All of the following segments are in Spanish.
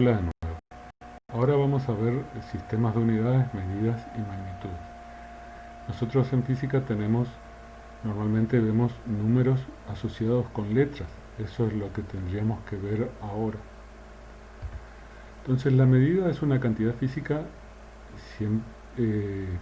Hola de nuevo. Ahora vamos a ver sistemas de unidades, medidas y magnitudes. Nosotros en física normalmente vemos números asociados con letras. Eso es lo que tendríamos que ver ahora. Entonces la medida es una cantidad física, siem- eh,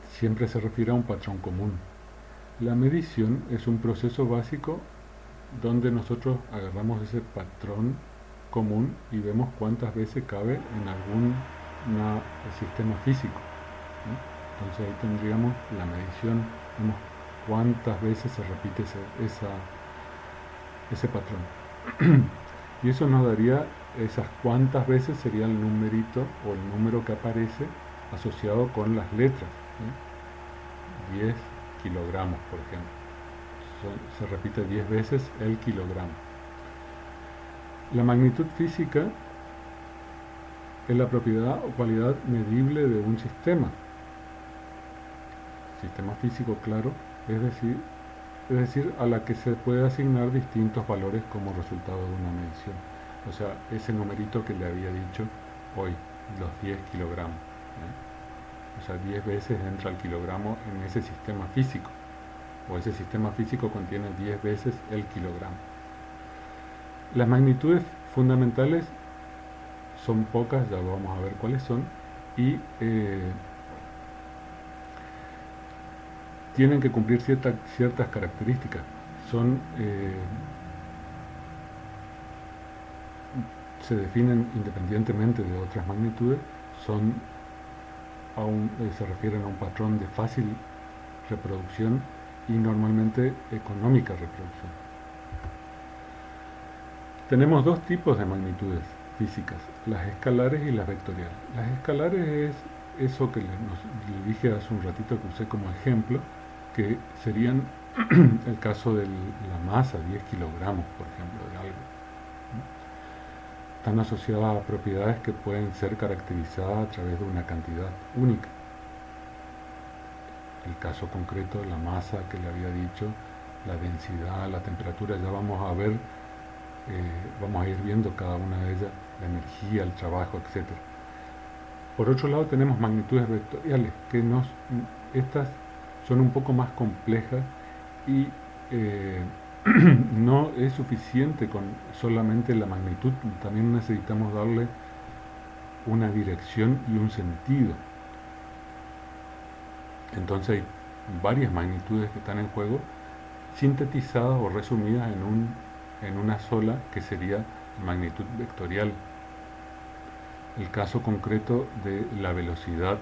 siempre se refiere a un patrón común. La medición es un proceso básico donde nosotros agarramos ese patrón común y vemos cuántas veces cabe en algún sistema físico, ¿no? Entonces ahí tendríamos la medición, vemos cuántas veces se repite ese patrón. Y eso nos daría esas cuántas veces sería el numerito o el número que aparece asociado con las letras, ¿sí? 10 kilogramos, por ejemplo. Se repite 10 veces el kilogramo. La magnitud física es la propiedad o cualidad medible de un sistema físico, claro, es decir, a la que se puede asignar distintos valores como resultado de una medición. O sea, ese numerito que le había dicho hoy, los 10 kilogramos, ¿eh? O sea, 10 veces entra el kilogramo en ese sistema físico, o ese sistema físico contiene 10 veces el kilogramo. Las magnitudes fundamentales son pocas, ya vamos a ver cuáles son, y tienen que cumplir ciertas características. Son, se definen independientemente de otras magnitudes, son se refieren a un patrón de fácil reproducción y normalmente económica reproducción. Tenemos dos tipos de magnitudes físicas, las escalares y las vectoriales. Las escalares es eso que le dije hace un ratito que usé como ejemplo, que serían el caso de la masa, 10 kilogramos, por ejemplo, de algo. Están asociadas a propiedades que pueden ser caracterizadas a través de una cantidad única. El caso concreto de la masa que le había dicho, la densidad, la temperatura, ya vamos a ver, vamos a ir viendo cada una de ellas, la energía, el trabajo, etcétera. Por otro lado tenemos magnitudes vectoriales, estas son un poco más complejas y no es suficiente con solamente la magnitud, también necesitamos darle una dirección y un sentido. Entonces hay varias magnitudes que están en juego, sintetizadas o resumidas en una sola, que sería magnitud vectorial. El caso concreto de la velocidad,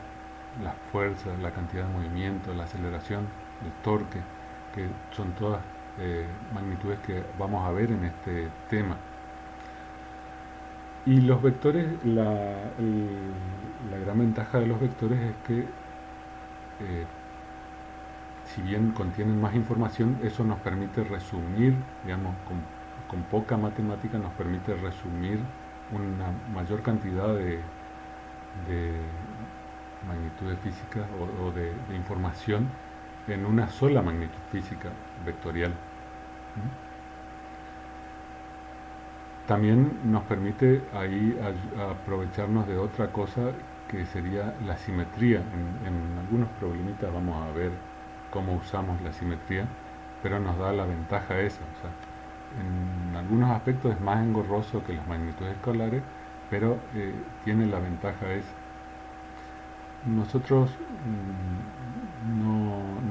la fuerza, la cantidad de movimiento, la aceleración, el torque, que son todas magnitudes que vamos a ver en este tema. Y los vectores, la gran ventaja de los vectores es que si bien contienen más información, eso nos permite resumir, digamos, con poca matemática nos permite resumir una mayor cantidad de magnitudes físicas o de información en una sola magnitud física vectorial. También nos permite ahí aprovecharnos de otra cosa que sería la simetría. En algunos problemitas vamos a ver cómo usamos la simetría, pero nos da la ventaja esa. O sea, en algunos aspectos es más engorroso que las magnitudes escalares, pero tiene la ventaja esa. Nosotros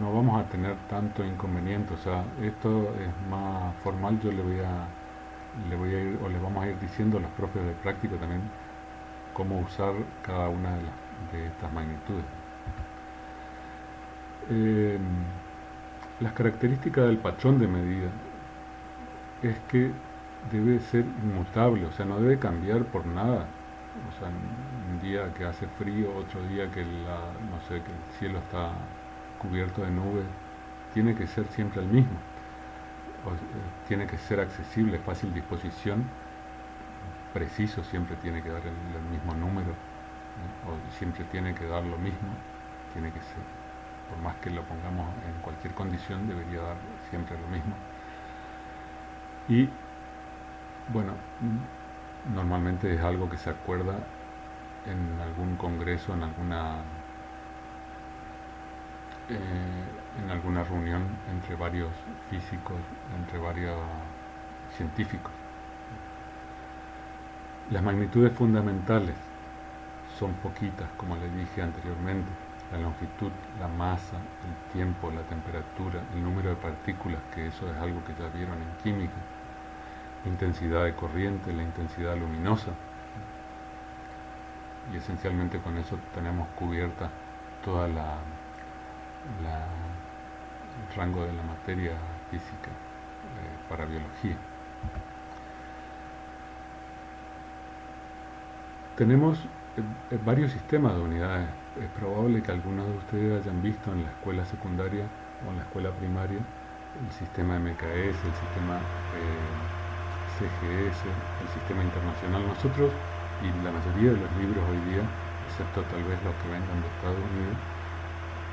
no vamos a tener tanto inconveniente, o sea, esto es más formal, yo le voy a ir, o le vamos a ir diciendo a los profes de práctico también cómo usar cada una de estas magnitudes. Eh, las características del patrón de medida es que debe ser inmutable, o sea, no debe cambiar por nada. O sea, un día que hace frío, otro día que no sé, que el cielo está cubierto de nubes, tiene que ser siempre el mismo. Tiene que ser accesible, fácil disposición, preciso, siempre tiene que dar el mismo número, ¿no? O siempre tiene que dar lo mismo, tiene que ser, por más que lo pongamos en cualquier condición, debería dar siempre lo mismo. Y bueno, Normalmente es algo que se acuerda en algún congreso, en alguna reunión entre varios físicos, entre varios científicos. Las magnitudes fundamentales son poquitas, como les dije anteriormente. La longitud, la masa, el tiempo, la temperatura, el número de partículas, que eso es algo que ya vieron en química, la intensidad de corriente, la intensidad luminosa. Y esencialmente con eso tenemos cubierta toda el rango de la materia física para biología. Tenemos varios sistemas de unidades. Es probable que algunos de ustedes hayan visto en la escuela secundaria o en la escuela primaria el sistema MKS, el sistema CGS, el sistema internacional. Nosotros, y la mayoría de los libros hoy día, excepto tal vez los que vengan de Estados Unidos,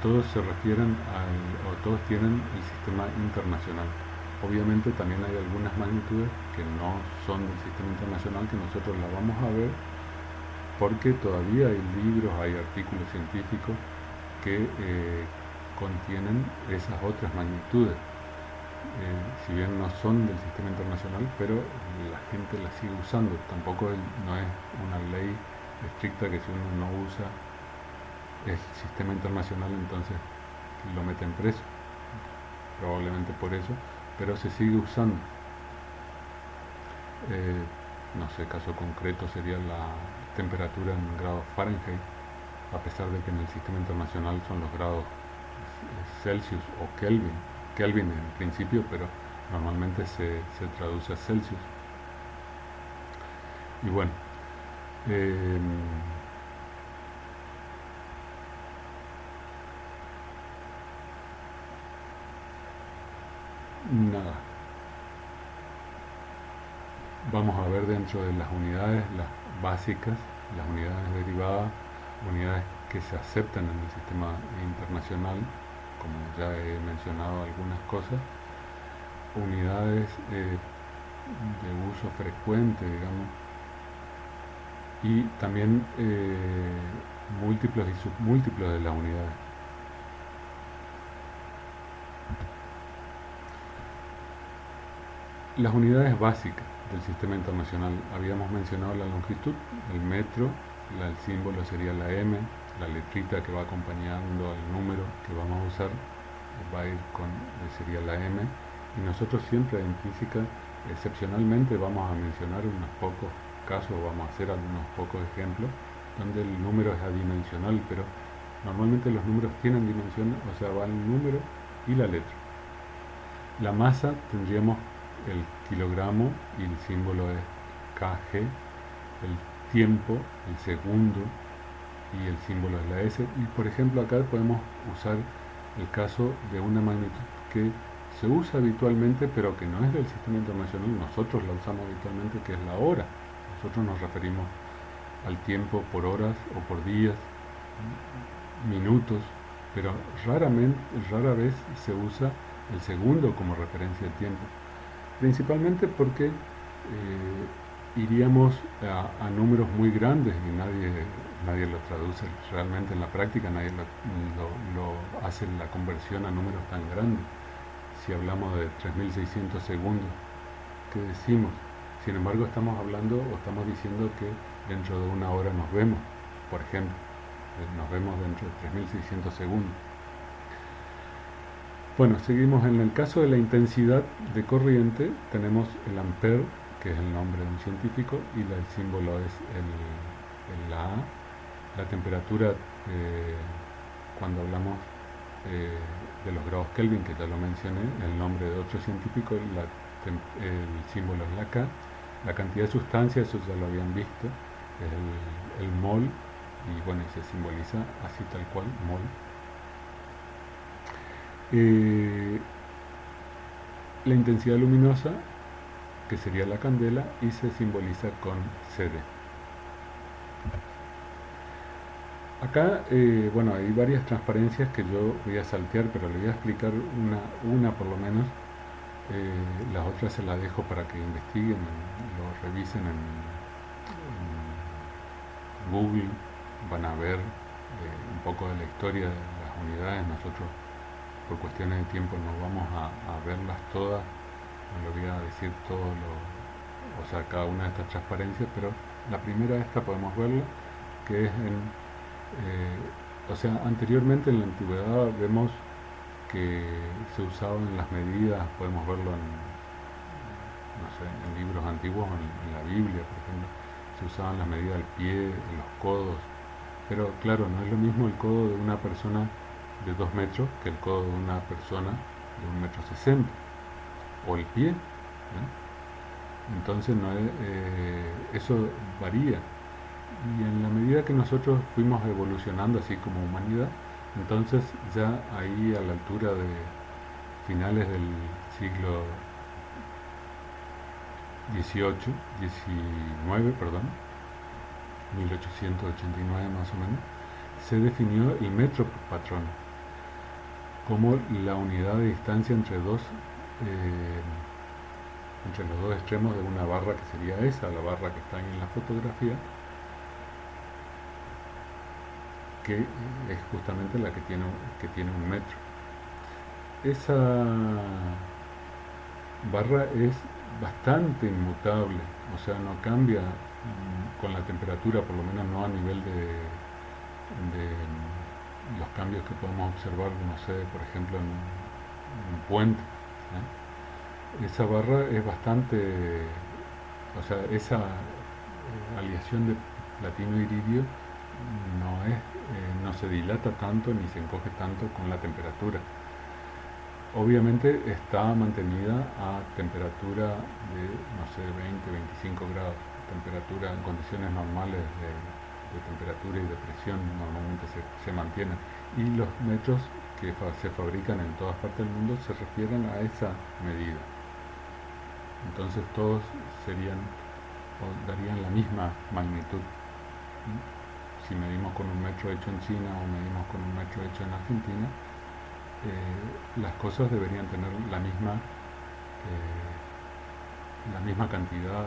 todos se refieren o todos tienen el sistema internacional. Obviamente también hay algunas magnitudes que no son del sistema internacional, que nosotros las vamos a ver porque todavía hay libros, hay artículos científicos que contienen esas otras magnitudes. Si bien no son del sistema internacional, pero la gente las sigue usando. Tampoco no es una ley estricta que si uno no usa el sistema internacional entonces lo meten preso, probablemente por eso, pero se sigue usando. No sé, caso concreto sería la temperatura en grados Fahrenheit, a pesar de que en el sistema internacional son los grados Celsius o Kelvin en principio, pero normalmente se traduce a Celsius. Y bueno, nada, vamos a ver dentro de las unidades, las básicas, las unidades derivadas, unidades que se aceptan en el sistema internacional, como ya he mencionado algunas cosas, unidades de uso frecuente, digamos, y también múltiplos y submúltiplos de las unidades. Las unidades básicas del sistema internacional, habíamos mencionado la longitud, el metro, el símbolo sería la M, la letrita que va acompañando al número que vamos a usar va a ir sería la M, y nosotros siempre en física excepcionalmente vamos a mencionar unos pocos casos, vamos a hacer algunos pocos ejemplos donde el número es adimensional, pero normalmente los números tienen dimensión, o sea, va el número y la letra. La masa tendríamos el kilogramo y el símbolo es kg, el tiempo, el segundo y el símbolo es la S. Y por ejemplo acá podemos usar el caso de una magnitud que se usa habitualmente pero que no es del sistema internacional, nosotros la usamos habitualmente, que es la hora. Nosotros nos referimos al tiempo por horas o por días, minutos, pero rara vez se usa el segundo como referencia de tiempo. Principalmente porque iríamos a números muy grandes y nadie lo traduce realmente en la práctica, nadie lo hace la conversión a números tan grandes. Si hablamos de 3600 segundos, ¿qué decimos? Sin embargo, estamos hablando o estamos diciendo que dentro de una hora nos vemos, por ejemplo, nos vemos dentro de 3600 segundos. Bueno, seguimos. En el caso de la intensidad de corriente, tenemos el ampere, que es el nombre de un científico, y el símbolo es el A. La temperatura, cuando hablamos de los grados Kelvin, que ya lo mencioné, el nombre de otro científico, el símbolo es la K. La cantidad de sustancia, eso ya lo habían visto, es el mol, y bueno, se simboliza así tal cual, mol. La intensidad luminosa, que sería la candela, y se simboliza con CD. Acá, bueno, hay varias transparencias que yo voy a saltear, pero le voy a explicar una por lo menos. Las otras se las dejo para que investiguen, lo revisen en Google van a ver un poco de la historia de las unidades. Nosotros por cuestiones de tiempo no vamos a verlas todas, no le voy a decir todo o sea, cada una de estas transparencias, pero la primera esta podemos verla, que es o sea, anteriormente en la antigüedad vemos que se usaban las medidas, podemos verlo en, no sé, en libros antiguos, en la Biblia, por ejemplo, se usaban las medidas del pie, de los codos, pero claro, no es lo mismo el codo de una persona de 2 metros que el codo de una persona de 1,60 m, o el pie, ¿eh? Entonces no es, eso varía. Y en la medida que nosotros fuimos evolucionando así como humanidad, entonces ya ahí a la altura de finales del siglo XIX, perdón, 1889 más o menos, se definió el metro patrón como la unidad de distancia eh, entre los dos extremos de una barra que sería esa, la barra que está ahí en la fotografía, que es justamente la que tiene 1 metro. Esa barra es bastante inmutable, o sea, no cambia con la temperatura, por lo menos no a nivel de los cambios que podemos observar, no sé, por ejemplo, en un puente, ¿eh? Esa barra es bastante, o sea, esa aleación de platino iridio no se dilata tanto ni se encoge tanto con la temperatura. Obviamente está mantenida a temperatura de, no sé, 20, 25 grados, temperatura en condiciones normales de temperatura y de presión normalmente se mantienen. Y los metros que se fabrican en todas partes del mundo se refieren a esa medida. Entonces todos serían o darían la misma magnitud. Si medimos con 1 metro hecho en China o medimos con 1 metro hecho en Argentina, las cosas deberían tener la misma cantidad,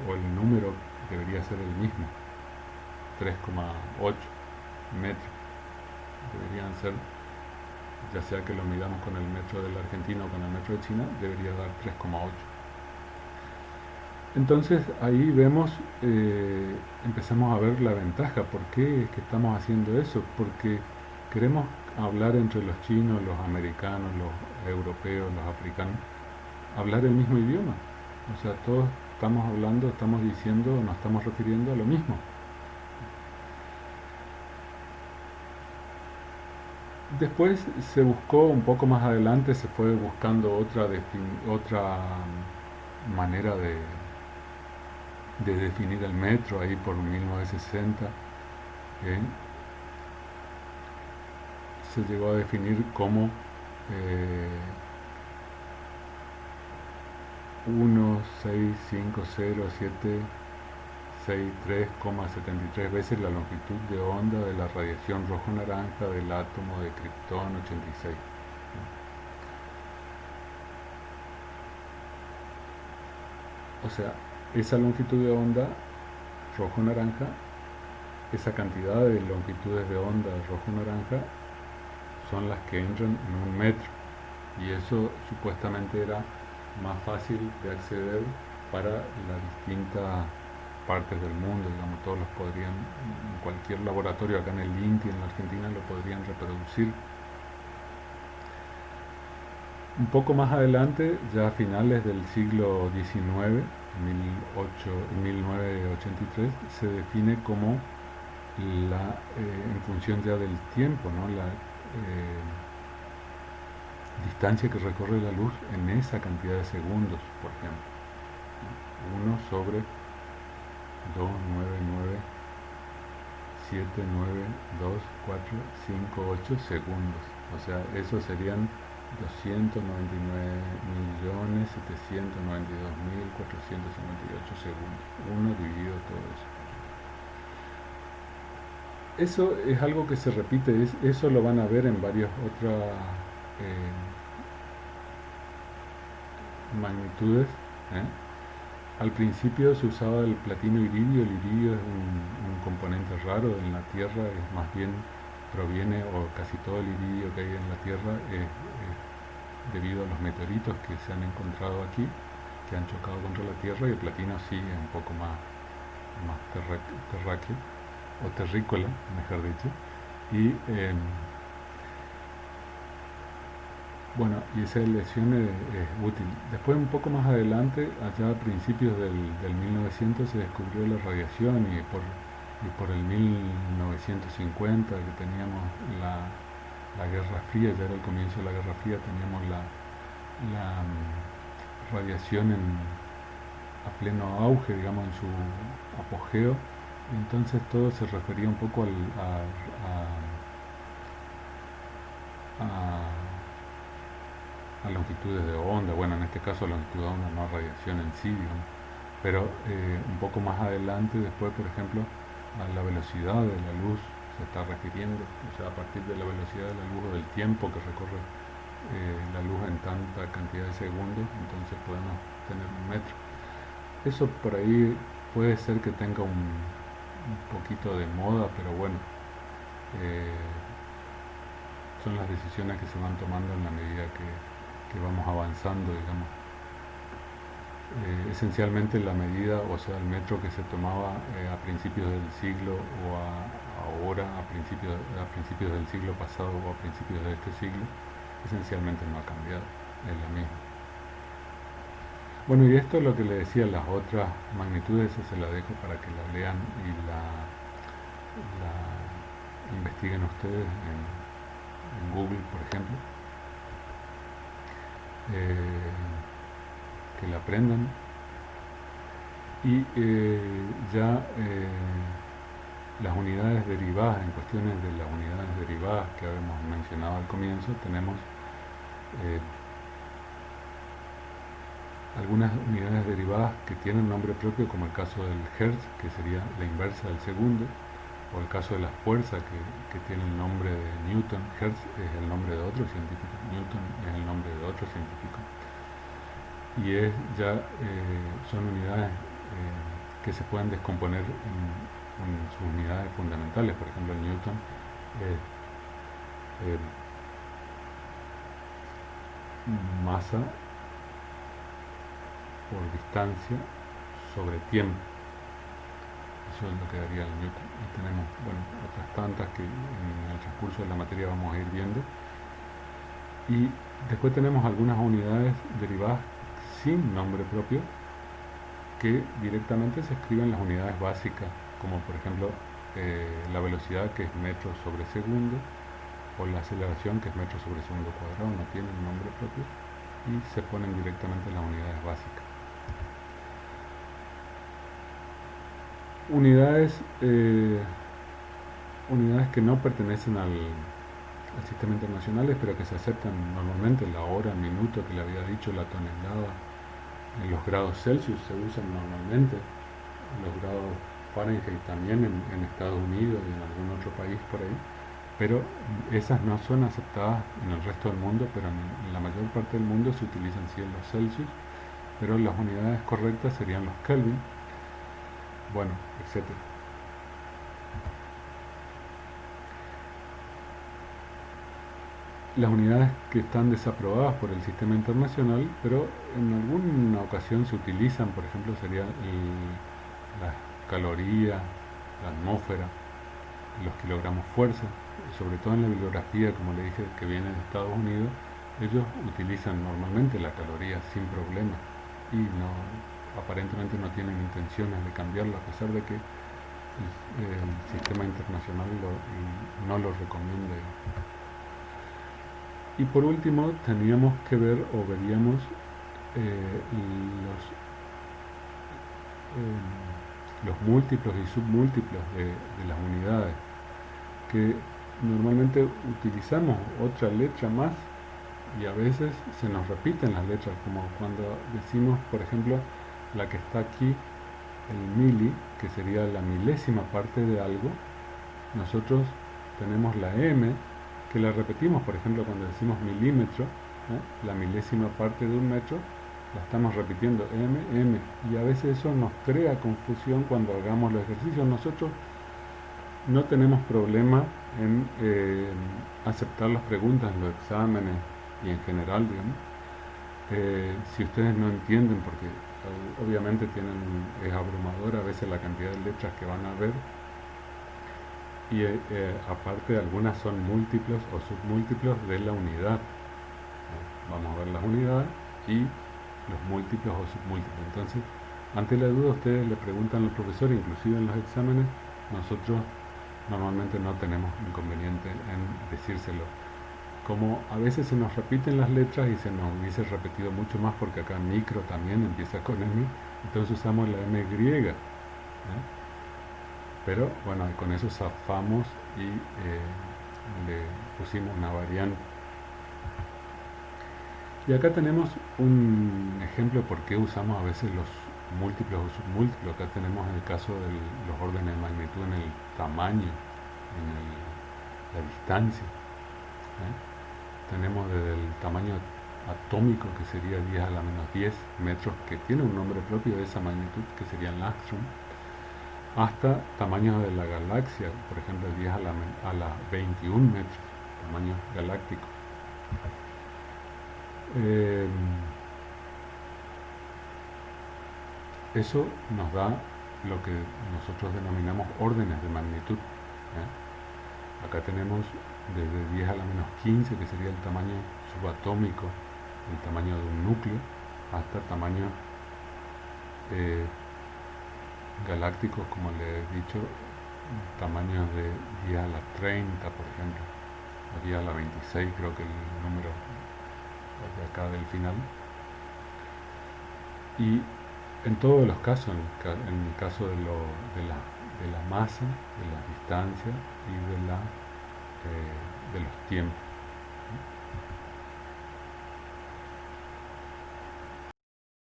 o el número debería ser el mismo, 3,8 metros. Deberían ser, ya sea que lo midamos con el metro del argentino o con el metro de China, debería dar 3,8. Entonces ahí vemos, empezamos a ver la ventaja. ¿Por qué es que estamos haciendo eso? Porque queremos hablar entre los chinos, los americanos, los europeos, los africanos, hablar el mismo idioma. O sea, todos estamos hablando, estamos diciendo, nos estamos refiriendo a lo mismo. Después se buscó un poco más adelante, se fue buscando otra manera de definir el metro, ahí por 1960, ¿eh? Se llegó a definir como 1,650,763,73 veces la longitud de onda de la radiación rojo-naranja del átomo de Krypton 86. O sea, esa longitud de onda rojo-naranja, esa cantidad de longitudes de onda rojo-naranja son las que entran en 1 metro, y eso supuestamente era más fácil de acceder para las distintas partes del mundo, digamos, todos los podrían, en cualquier laboratorio acá en el INTI, en la Argentina, lo podrían reproducir. Un poco más adelante, ya a finales del siglo XIX, 1983, se define como en función ya del tiempo, ¿no? La distancia que recorre la luz en esa cantidad de segundos, por ejemplo. 1 sobre 2,997,9,2,4,5,8 segundos. O sea, eso serían 299.792.458 segundos. 1 dividido todo eso. Eso es algo que se repite, eso lo van a ver en varias otras magnitudes, ¿eh? Al principio se usaba el platino iridio. El iridio es un componente raro en la Tierra, es más bien proviene, o casi todo el iridio que hay en la Tierra es debido a los meteoritos que se han encontrado aquí, que han chocado contra la Tierra, y el platino sí es un poco más terráqueo, o terrícola, mejor dicho. Y bueno, y esa elección es útil. Después, un poco más adelante, allá a principios del 1900, se descubrió la radiación, y por el 1950, que teníamos la Guerra Fría, ya era el comienzo de la Guerra Fría, teníamos la radiación a pleno auge, digamos, en su apogeo. Entonces todo se refería un poco a longitudes de onda, bueno, en este caso longitud de onda, no radiación en sí, digamos, pero un poco más adelante, después, por ejemplo, a la velocidad de la luz se está refiriendo, o sea, a partir de la velocidad de la luz o del tiempo que recorre la luz en tanta cantidad de segundos, entonces podemos tener un metro. Eso por ahí puede ser que tenga un poquito de moda, pero bueno, eh, son las decisiones que se van tomando en la medida que vamos avanzando, digamos. Esencialmente la medida, o sea, el metro que se tomaba a principios del siglo, o ahora a principios del siglo pasado, o a principios de este siglo, esencialmente no ha cambiado, es la misma. Bueno, y esto es lo que le decía, las otras magnitudes, eso se la dejo para que la lean y la investiguen ustedes en Google, por ejemplo, que la aprendan. Y ya las unidades derivadas, en cuestiones de las unidades derivadas que habíamos mencionado al comienzo, tenemos eh, algunas unidades derivadas que tienen nombre propio, como el caso del Hertz, que sería la inversa del segundo, o el caso de la fuerza, que tiene el nombre de Newton. Hertz es el nombre de otro científico, Newton es el nombre de otro científico, y son unidades que se pueden descomponer en sus unidades fundamentales. Por ejemplo, el Newton es masa por distancia sobre tiempo. Eso es lo que daría el Newton. Y tenemos, bueno, otras tantas que en el transcurso de la materia vamos a ir viendo. Y después tenemos algunas unidades derivadas sin nombre propio, que directamente se escriben las unidades básicas, como por ejemplo la velocidad, que es metros sobre segundo, o la aceleración, que es metros sobre segundo cuadrado, no tienen nombre propio y se ponen directamente en las unidades básicas. Unidades que no pertenecen al sistema internacional, pero que se aceptan normalmente: la hora, el minuto, que le había dicho, la tonelada. En los grados Celsius se usan normalmente, los grados Fahrenheit también en Estados Unidos y en algún otro país por ahí, pero esas no son aceptadas en el resto del mundo, pero en la mayor parte del mundo se utilizan sí los Celsius, pero las unidades correctas serían los Kelvin, bueno, etcétera. Las unidades que están desaprobadas por el sistema internacional, pero en alguna ocasión se utilizan, por ejemplo, sería la caloría, la atmósfera, los kilogramos fuerza, sobre todo en la bibliografía, como le dije, que viene de Estados Unidos. Ellos utilizan normalmente la caloría sin problema, y aparentemente no tienen intenciones de cambiarlo, a pesar de que el sistema internacional no lo recomienda. Y por último, teníamos que ver, o veríamos, los múltiplos y submúltiplos de las unidades, que normalmente utilizamos otra letra más, y a veces se nos repiten las letras, como cuando decimos, por ejemplo, la que está aquí, el mili, que sería la milésima parte de algo. Nosotros tenemos la m, que la repetimos, por ejemplo, cuando decimos milímetro, la milésima parte de un metro, la estamos repitiendo, M, y a veces eso nos crea confusión cuando hagamos los ejercicios. Nosotros no tenemos problema en aceptar las preguntas en los exámenes y en general, digamos. Si ustedes no entienden, porque obviamente es abrumadora a veces la cantidad de letras que van a ver, y aparte algunas son múltiplos o submúltiplos de la unidad. Vamos a ver las unidades y los múltiplos o submúltiplos. Entonces, ante la duda ustedes le preguntan al profesor, inclusive en los exámenes, nosotros normalmente no tenemos inconveniente en decírselo. Como a veces se nos repiten las letras y se nos hubiese repetido mucho más porque acá micro también empieza con M, entonces usamos la M griega. Pero bueno, con eso zafamos y le pusimos una variante. Y acá tenemos un ejemplo de por qué usamos a veces los múltiplos o submúltiplos. Acá tenemos el caso de los órdenes de magnitud en el tamaño, en la distancia. Tenemos desde el tamaño atómico, que sería 10 a la menos 10 metros, que tiene un nombre propio de esa magnitud, que sería el Langstrom, hasta tamaños de la galaxia, por ejemplo 10 a la 21 metros, tamaño galáctico. Eso nos da lo que nosotros denominamos órdenes de magnitud. Acá tenemos desde 10 a la menos 15, que sería el tamaño subatómico, el tamaño de un núcleo, hasta tamaños galácticos, como le he dicho, tamaños de 10 a la 30, por ejemplo, o 10 a la 26, creo que el número de acá del final. Y en todos los casos, en el caso de la masa, de la distancia y de los tiempos.